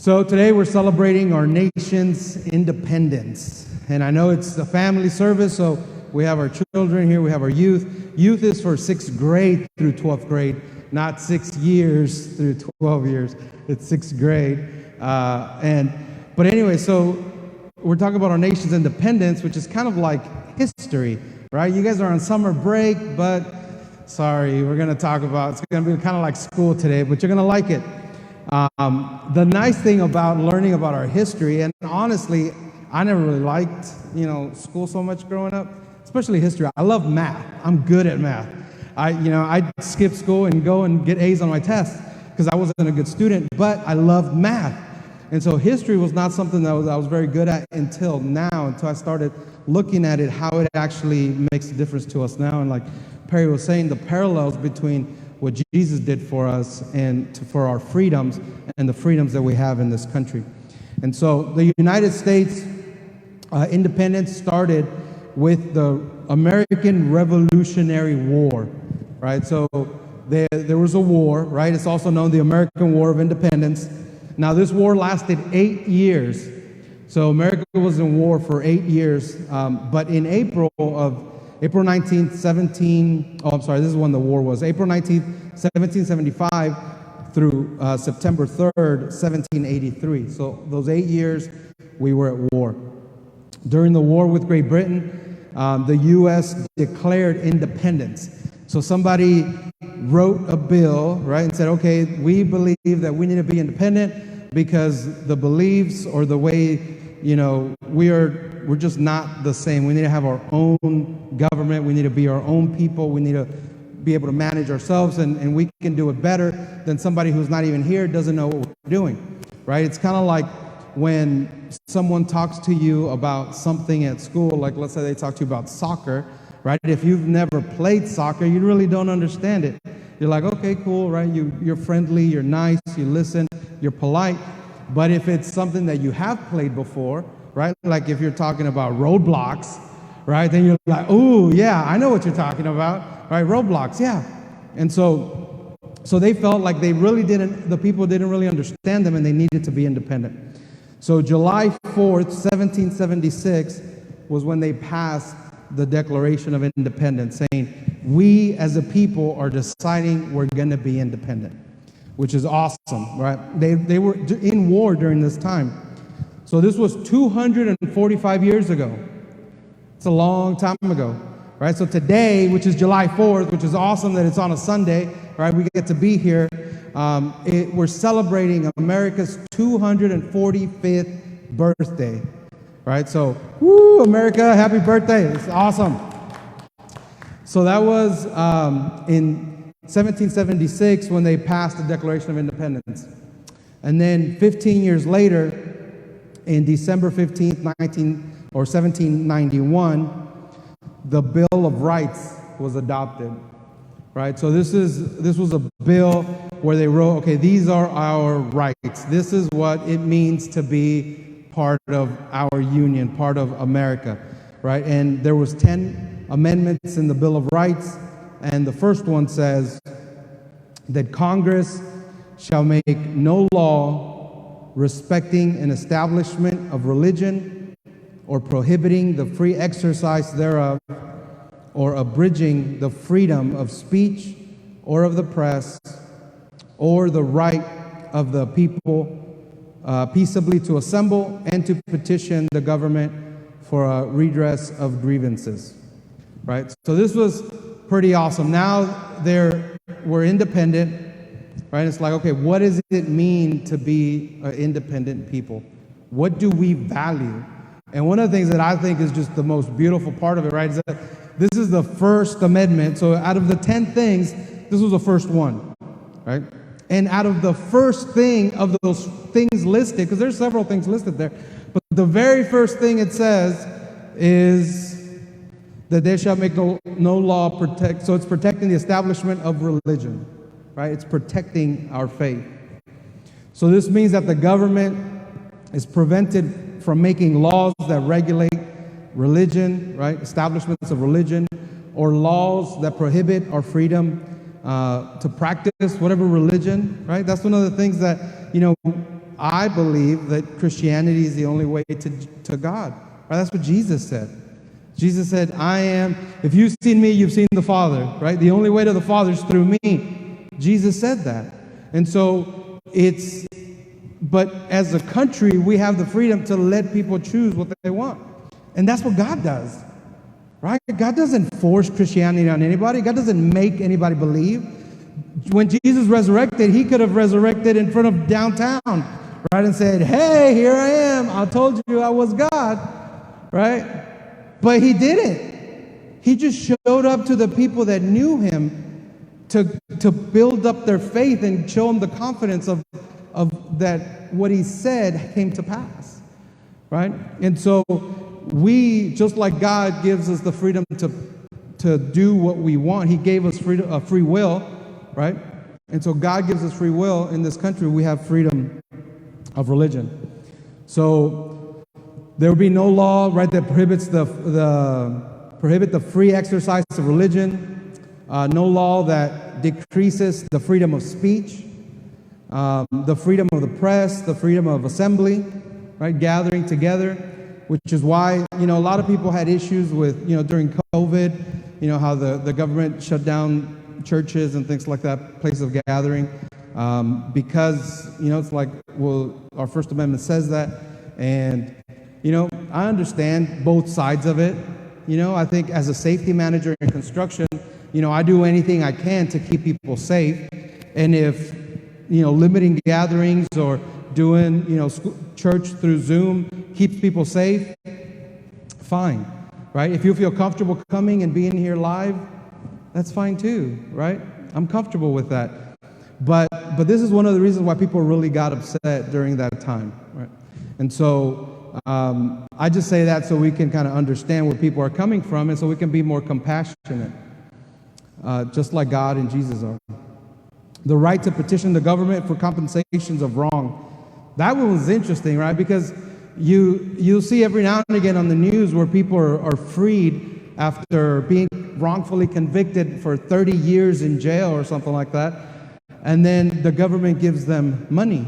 So today we're celebrating our nation's independence. And I know it's a family service, so we have our children here, we have our youth. Youth is for 6th grade through 12th grade, not 6 years through 12 years. It's 6th grade. But anyway, so we're talking about our nation's independence, which is kind of like history, right? You guys are on summer break, but sorry, we're going to talk about, it's going to be kind of like school today, but you're going to like it. The nice thing about learning about our history, and honestly, I never really liked, school so much growing up, especially history. I love math. I'm good at math. I'd skip school and go and get A's on my tests because I wasn't a good student, but I loved math. And so history was not something that I was very good at until I started looking at it, how it actually makes a difference to us now. And like Perry was saying, the parallels between what Jesus did for us and for our freedoms and the freedoms that we have in this country. And so the United States independence started with the American Revolutionary War, right? So there was a war, right? It's also known the American War of Independence. Now this war lasted 8 years. So America was in war for 8 years, but in April 19th, this is when the war was. April 19th, 1775 through September 3rd, 1783. So those 8 years, we were at war. During the war with Great Britain, the U.S. declared independence. So somebody wrote a bill, right, and said, okay, we believe that we need to be independent because the beliefs or the way, we're just not the same. We need to have our own government. We need to be our own people. We need to be able to manage ourselves, and we can do it better than somebody who's not even here, doesn't know what we're doing, right? It's kind of like when someone talks to you about something at school, like let's say they talk to you about soccer, right? If you've never played soccer, you really don't understand it. You're like, okay, cool, right? You're friendly, you're nice, you listen, you're polite. But if it's something that you have played before, right? Like if you're talking about Roblox, right? Then you're like, ooh, yeah, I know what you're talking about, right? Roblox, yeah. And so they felt like the people didn't really understand them and they needed to be independent. So July 4th, 1776 was when they passed the Declaration of Independence, saying, we as a people are deciding we're going to be independent, which is awesome, right? They were in war during this time. So this was 245 years ago. It's a long time ago, right? So today, which is July 4th, which is awesome that it's on a Sunday, right? We get to be here. We're celebrating America's 245th birthday, right? So, woo, America, happy birthday. It's awesome. So that was in 1776 when they passed the Declaration of Independence. And then 15 years later, in December 15th, 1791, the Bill of Rights was adopted, right? So this was a bill where they wrote, okay, these are our rights. This is what it means to be part of our union, part of America, right? And there was 10 amendments in the Bill of Rights, and the first one says that Congress shall make no law respecting an establishment of religion or prohibiting the free exercise thereof or abridging the freedom of speech or of the press or the right of the people peaceably to assemble and to petition the government for a redress of grievances, right? So this was pretty awesome. Now we're independent, right? It's like, okay, what does it mean to be an independent people? What do we value? And one of the things that I think is just the most beautiful part of it, right, is that this is the First Amendment. So out of the 10 things, this was the first one, right? And out of the first thing of those things listed, because there's several things listed there, but the very first thing it says is that they shall make no law protect. So it's protecting the establishment of religion, right? It's protecting our faith. So this means that the government is prevented from making laws that regulate religion, right? Establishments of religion, or laws that prohibit our freedom to practice whatever religion, right? That's one of the things that, I believe that Christianity is the only way to God. Right? That's what Jesus said. Jesus said, if you've seen me, you've seen the Father, right? The only way to the Father is through me. Jesus said that. And so but as a country, we have the freedom to let people choose what they want. And that's what God does, right? God doesn't force Christianity on anybody. God doesn't make anybody believe. When Jesus resurrected, he could have resurrected in front of downtown, right? And said, hey, here I am. I told you I was God, right? But he didn't. He just showed up to the people that knew him to build up their faith and show them the confidence of that what he said came to pass, right? And so we, just like God gives us the freedom to do what we want, he gave us free will, right? And so God gives us free will. In this country, we have freedom of religion. So there will be no law, right, that prohibits the free exercise of religion. No law that decreases the freedom of speech, the freedom of the press, the freedom of assembly, right, gathering together, which is why, a lot of people had issues with, during COVID, how the government shut down churches and things like that, places of gathering, because, it's like, well, our First Amendment says that, and I understand both sides of it. I think as a safety manager in construction, I do anything I can to keep people safe. And if, limiting gatherings or doing, church through Zoom keeps people safe, fine, right? If you feel comfortable coming and being here live, that's fine too, right? I'm comfortable with that. But this is one of the reasons why people really got upset during that time, right? And so I just say that so we can kind of understand where people are coming from and so we can be more compassionate, just like God and Jesus are. The right to petition the government for compensations of wrong. That one was interesting, right? Because you'll see every now and again on the news where people are freed after being wrongfully convicted for 30 years in jail or something like that, and then the government gives them money,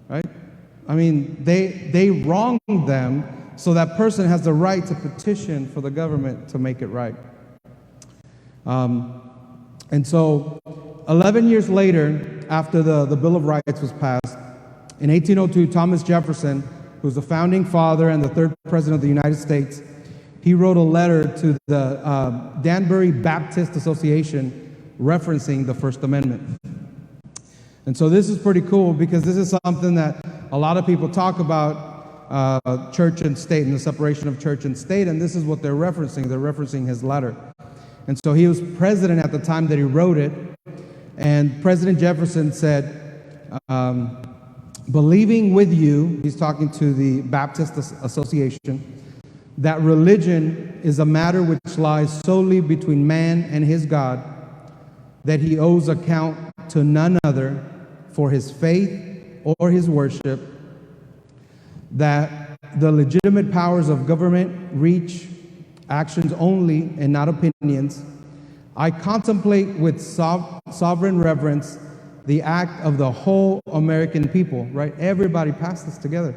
right? I mean, they wronged them, so that person has the right to petition for the government to make it right. And so 11 years later, after the Bill of Rights was passed, in 1802, Thomas Jefferson, who's the founding father and the third president of the United States, he wrote a letter to the Danbury Baptist Association referencing the First Amendment. And so this is pretty cool because this is something that a lot of people talk about, church and state and the separation of church and state, and this is what they're referencing. They're referencing his letter. And so he was president at the time that he wrote it, and President Jefferson said, believing with you, he's talking to the Baptist Association, that religion is a matter which lies solely between man and his God, that he owes account to none other for his faith or his worship, that the legitimate powers of government reach actions only and not opinions. I contemplate with sovereign reverence the act of the whole American people, right? Everybody passed this together,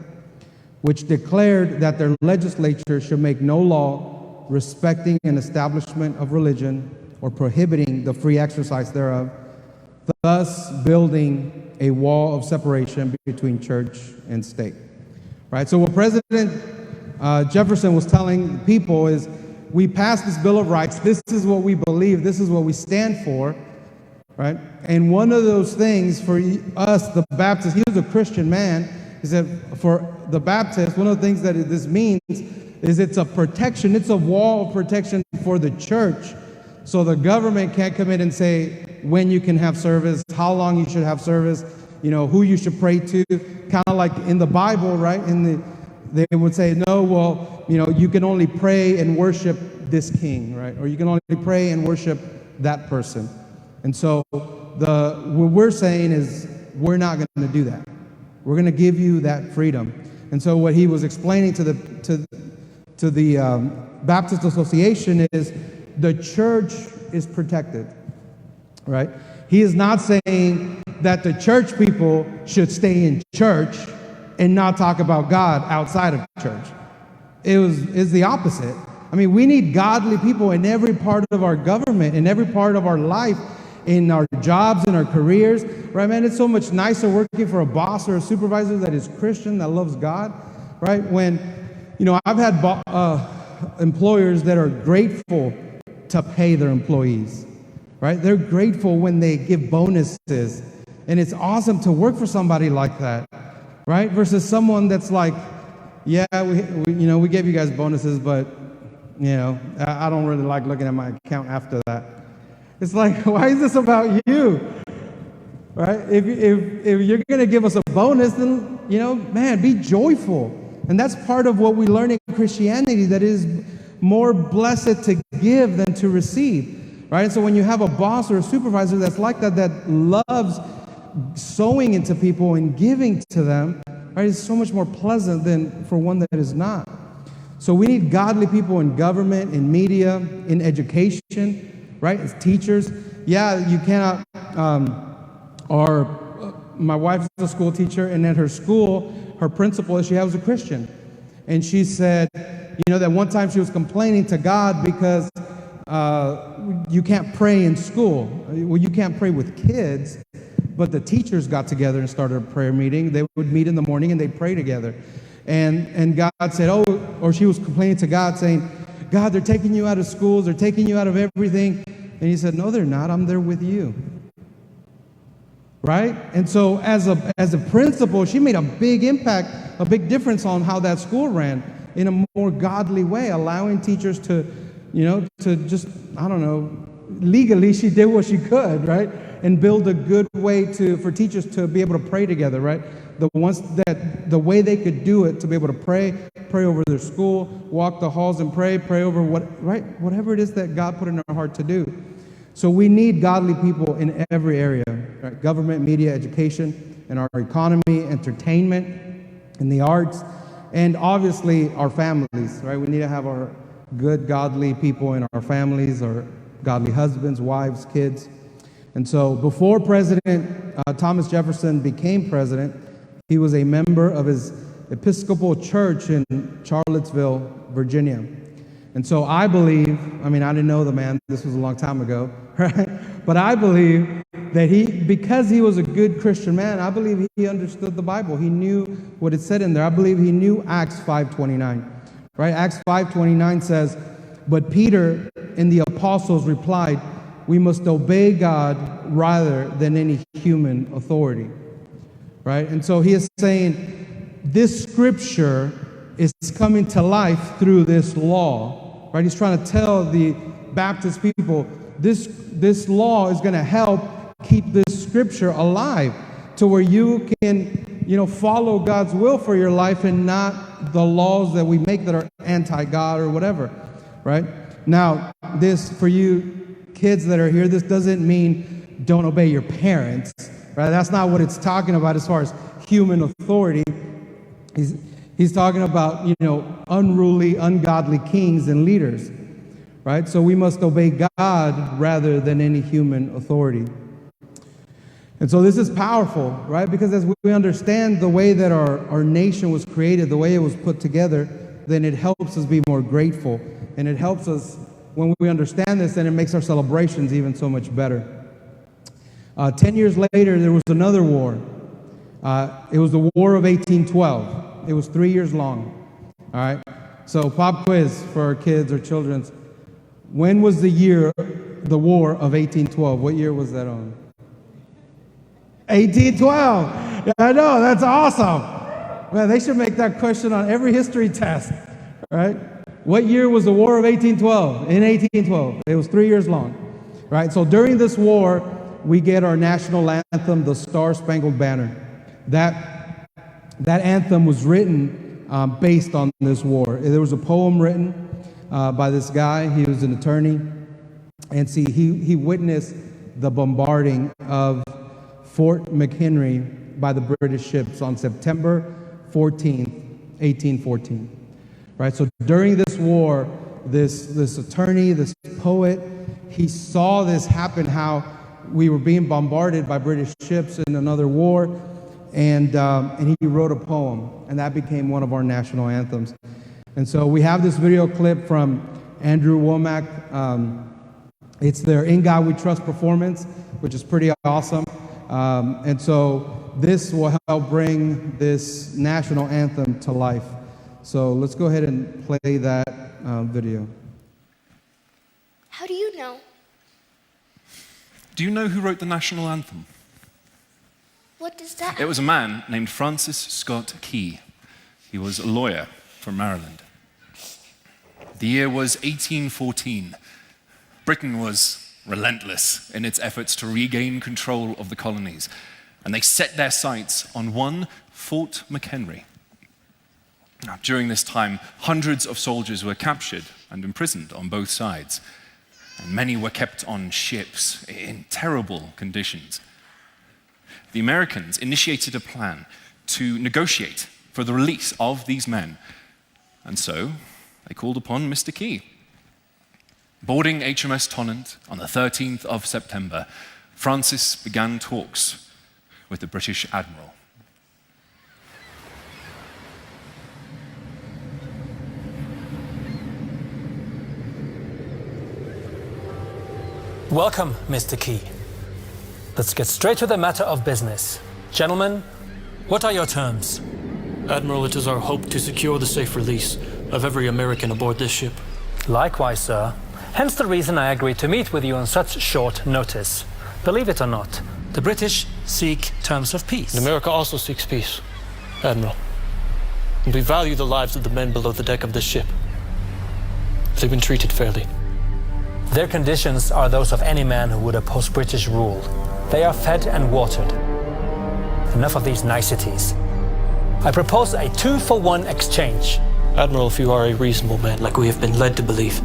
which declared that their legislature should make no law respecting an establishment of religion or prohibiting the free exercise thereof, thus building a wall of separation between church and state. Right? So what President Jefferson was telling people is, we passed this Bill of Rights, this is what we believe, this is what we stand for, right? And one of those things for us, the Baptists, he was a Christian man, he said for the Baptists, one of the things that this means is it's a protection, it's a wall of protection for the church. So the government can't come in and say when you can have service, how long you should have service, who you should pray to, kind of like in the Bible, right? They would say, no, well, you can only pray and worship this king, right? Or you can only pray and worship that person. And so what we're saying is we're not going to do that. We're going to give you that freedom. And so what he was explaining to the Baptist Association is the church is protected, right? He is not saying that the church people should stay in church and not talk about God outside of church. It's the opposite. I mean, we need godly people in every part of our government, in every part of our life, in our jobs, in our careers, right, man? It's so much nicer working for a boss or a supervisor that is Christian, that loves God, right? When, I've had employers that are grateful to pay their employees, right? They're grateful when they give bonuses, and it's awesome to work for somebody like that, right? Versus someone that's like, yeah, we gave you guys bonuses, but I don't really like looking at my account after that. It's like, why is this about you? Right? If you're going to give us a bonus, then, man, be joyful. And that's part of what we learn in Christianity, that it is more blessed to give than to receive. Right? And so when you have a boss or a supervisor that's like that, that loves sowing into people and giving to them, right, it's so much more pleasant than for one that is not. So we need godly people in government, in media, in education, right? As teachers. Yeah, you cannot, my wife's a school teacher, and at her school, her principal, she was a Christian. And she said, that one time she was complaining to God because you can't pray in school. Well, you can't pray with kids, but the teachers got together and started a prayer meeting. They would meet in the morning and they'd pray together. And God said, or she was complaining to God saying, God, they're taking you out of schools, they're taking you out of everything. And he said, no, they're not. I'm there with you. Right? And so as a principal, she made a big impact, a big difference on how that school ran in a more godly way, allowing teachers to, to just, legally she did what she could, right? And build a good way for teachers to be able to pray together, right? The way they could do it, to be able to pray over their school, walk the halls and pray over whatever it is that God put in our heart to do. So we need godly people in every area, right? Government, media, education, and our economy, entertainment, and the arts, and obviously our families, right? We need to have our good, godly people in our families, our godly husbands, wives, kids. And so before President Thomas Jefferson became president, he was a member of his Episcopal church in Charlottesville, Virginia. And so I believe, I didn't know the man, this was a long time ago, right? But I believe that because he was a good Christian man, I believe he understood the Bible. He knew what it said in there. I believe he knew Acts 5:29, right? Acts 5:29 says, but Peter and the apostles replied, we must obey God rather than any human authority, right? And so he is saying this scripture is coming to life through this law, right? He's trying to tell the Baptist people, this law is going to help keep this scripture alive to where you can, follow God's will for your life and not the laws that we make that are anti-God or whatever, right? Now, this, for you kids that are here, this doesn't mean don't obey your parents, right? That's not what it's talking about as far as human authority. He's talking about, unruly, ungodly kings and leaders, right? So we must obey God rather than any human authority. And so this is powerful, right? Because as we understand the way that our nation was created, the way it was put together, then it helps us be more grateful. And it helps us, when we understand this, then it makes our celebrations even so much better. 10 years later, there was another war. It was the War of 1812. It was 3 years long. All right. So pop quiz for our kids or children's. When was the War of 1812? What year was that on? 1812. I know, that's awesome. Man, they should make that question on every history test, right? What year was the War of 1812? In 1812. It was 3 years long, right? So during this war, we get our national anthem, the Star-Spangled Banner. That anthem was written based on this war. There was a poem written by this guy. He was an attorney. And see, he witnessed the bombarding of Fort McHenry by the British ships on September 14th, 1814. Right? So during this war, this attorney, this poet, he saw this happen, how we were being bombarded by British ships in another war, and he wrote a poem, and that became one of our national anthems. And so we have this video clip from Andrew Womack. It's their In God We Trust performance, which is pretty awesome. And so this will help bring this national anthem to life. So let's go ahead and play that video. How do you know? Do you know who wrote the national anthem? What does that? It was a man named Francis Scott Key. He was a lawyer from Maryland. The year was 1814. Britain was relentless in its efforts to regain control of the colonies, and they set their sights on one Fort McHenry. Now, during this time, hundreds of soldiers were captured and imprisoned on both sides, and many were kept on ships in terrible conditions. The Americans initiated a plan to negotiate for the release of these men, and so they called upon Mr. Key. Boarding HMS Tonnant on the 13th of September, Francis began talks with the British Admiral. Welcome, Mr. Key. Let's get straight to the matter of business. Gentlemen, what are your terms? Admiral, it is our hope to secure the safe release of every American aboard this ship. Likewise, sir. Hence the reason I agreed to meet with you on such short notice. Believe it or not, the British seek terms of peace. And America also seeks peace, Admiral. And we value the lives of the men below the deck of this ship. They've been treated fairly. Their conditions are those of any man who would oppose British rule. They are fed and watered. Enough of these niceties. I propose a 2-for-1 exchange. Admiral, if you are a reasonable man, like we have been led to believe,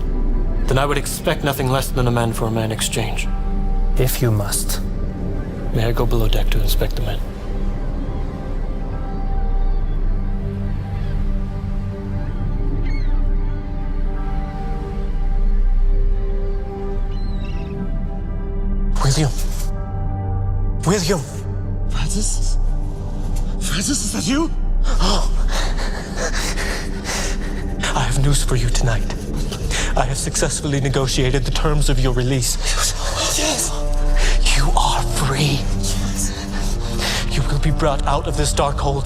then I would expect nothing less than a man-for-a-man exchange. If you must. May I go below deck to inspect the men? William! William! Francis? Francis, is that you? Oh. I have news for you tonight. I have successfully negotiated the terms of your release. Yes! You are free. Yes. You will be brought out of this dark hold,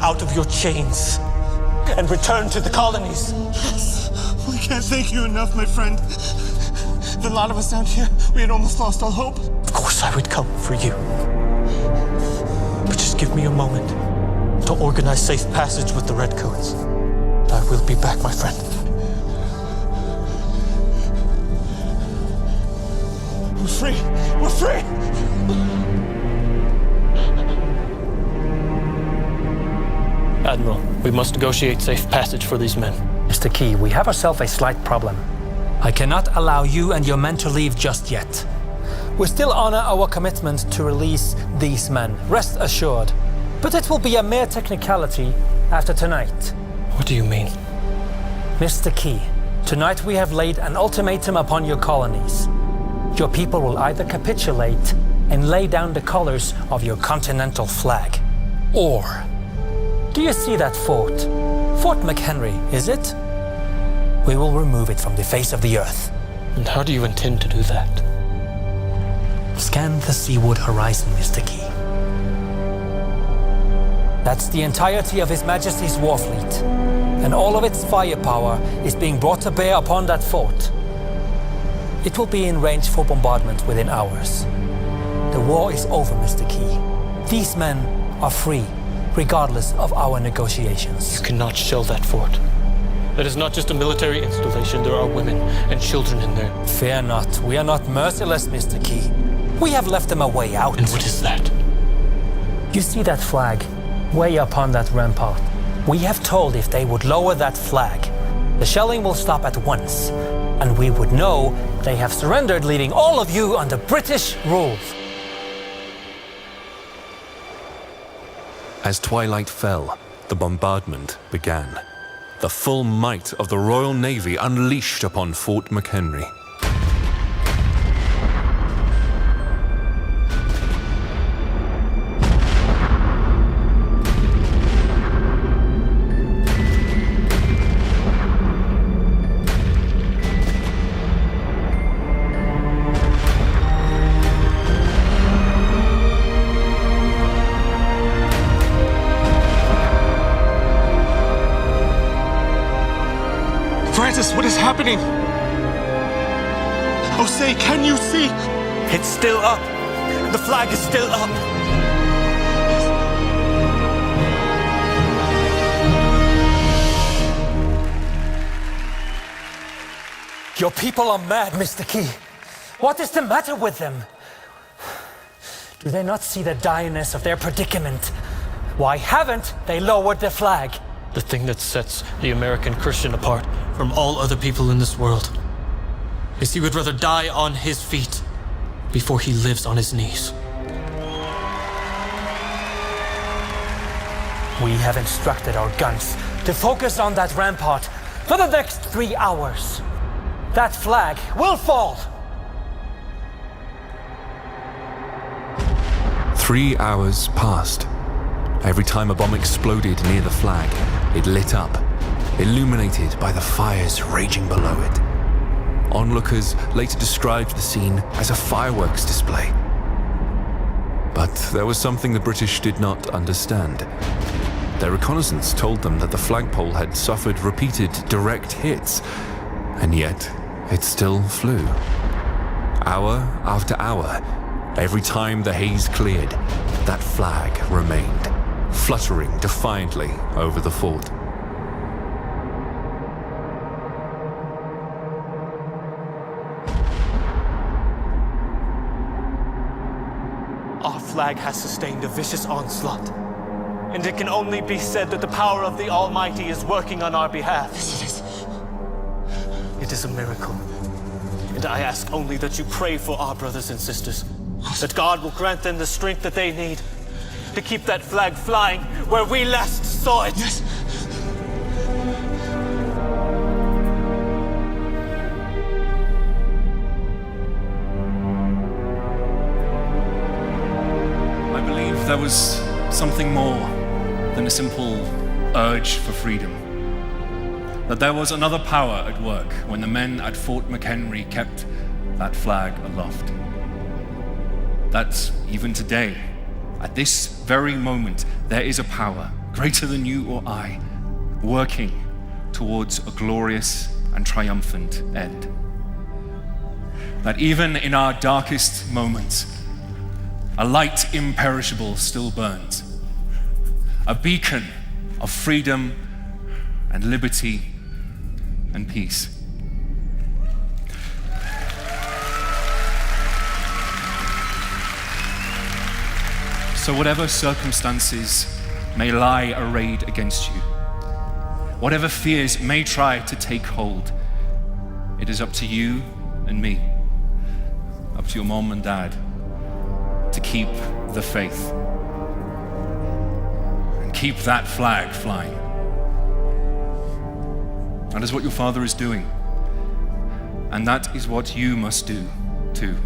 out of your chains, and returned to the colonies. Yes. We can't thank you enough, my friend. The lot of us down here, we had almost lost all hope. Of course I would come for you. But just give me a moment to organize safe passage with the Redcoats. I will be back, my friend. We're free! We're free! Admiral, we must negotiate safe passage for these men. Mr. Key, we have ourselves a slight problem. I cannot allow you and your men to leave just yet. We still honor our commitment to release these men, rest assured. But it will be a mere technicality after tonight. What do you mean? Mr. Key, tonight we have laid an ultimatum upon your colonies. Your people will either capitulate and lay down the colors of your continental flag, or... Do you see that fort? Fort McHenry, is it? We will remove it from the face of the earth. And how do you intend to do that? Scan the seaward horizon, Mr. Key. That's the entirety of His Majesty's war fleet, and all of its firepower is being brought to bear upon that fort. It will be in range for bombardment within hours. The war is over, Mr. Key. These men are free, regardless of our negotiations. You cannot shell that fort. That is not just a military installation. There are women and children in there. Fear not. We are not merciless, Mr. Key. We have left them a way out. And what is that? You see that flag? Way up on that rampart. We have told if they would lower that flag, the shelling will stop at once, and we would know they have surrendered, leaving all of you under British rule. As twilight fell, the bombardment began. The full might of the Royal Navy unleashed upon Fort McHenry. happening? Oh, say, can you see? It's still up. The flag is still up. Your people are mad, Mr. Key. What is the matter with them? Do they not see the direness of their predicament? Why haven't they lowered the flag? The thing that sets the American Christian apart from all other people in this world is he would rather die on his feet before he lives on his knees. We have instructed our guns to focus on that rampart for the next 3 hours. That flag will fall. 3 hours passed. Every time a bomb exploded near the flag, it lit up, illuminated by the fires raging below it. Onlookers later described the scene as a fireworks display. But there was something the British did not understand. Their reconnaissance told them that the flagpole had suffered repeated direct hits, and yet it still flew. Hour after hour, every time the haze cleared, that flag remained, fluttering defiantly over the fort. Our flag has sustained a vicious onslaught, and it can only be said that the power of the Almighty is working on our behalf. It is a miracle, and I ask only that you pray for our brothers and sisters, that God will grant them the strength that they need to keep that flag flying where we last saw it. Yes. I believe there was something more than a simple urge for freedom. That there was another power at work when the men at Fort McHenry kept that flag aloft. That even today, at this very moment, there is a power greater than you or I, working towards a glorious and triumphant end. That even in our darkest moments, a light imperishable still burns, a beacon of freedom and liberty and peace. So whatever circumstances may lie arrayed against you, whatever fears may try to take hold, it is up to you and me, up to your mom and dad, to keep the faith and keep that flag flying. That is what your Father is doing, and that is what you must do too.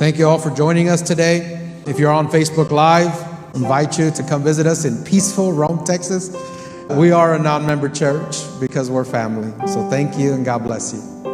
Thank you all for joining us today. If you're on Facebook Live, I invite you to come visit us in peaceful Rome, Texas. We are a non-member church because we're family. So thank you and God bless you.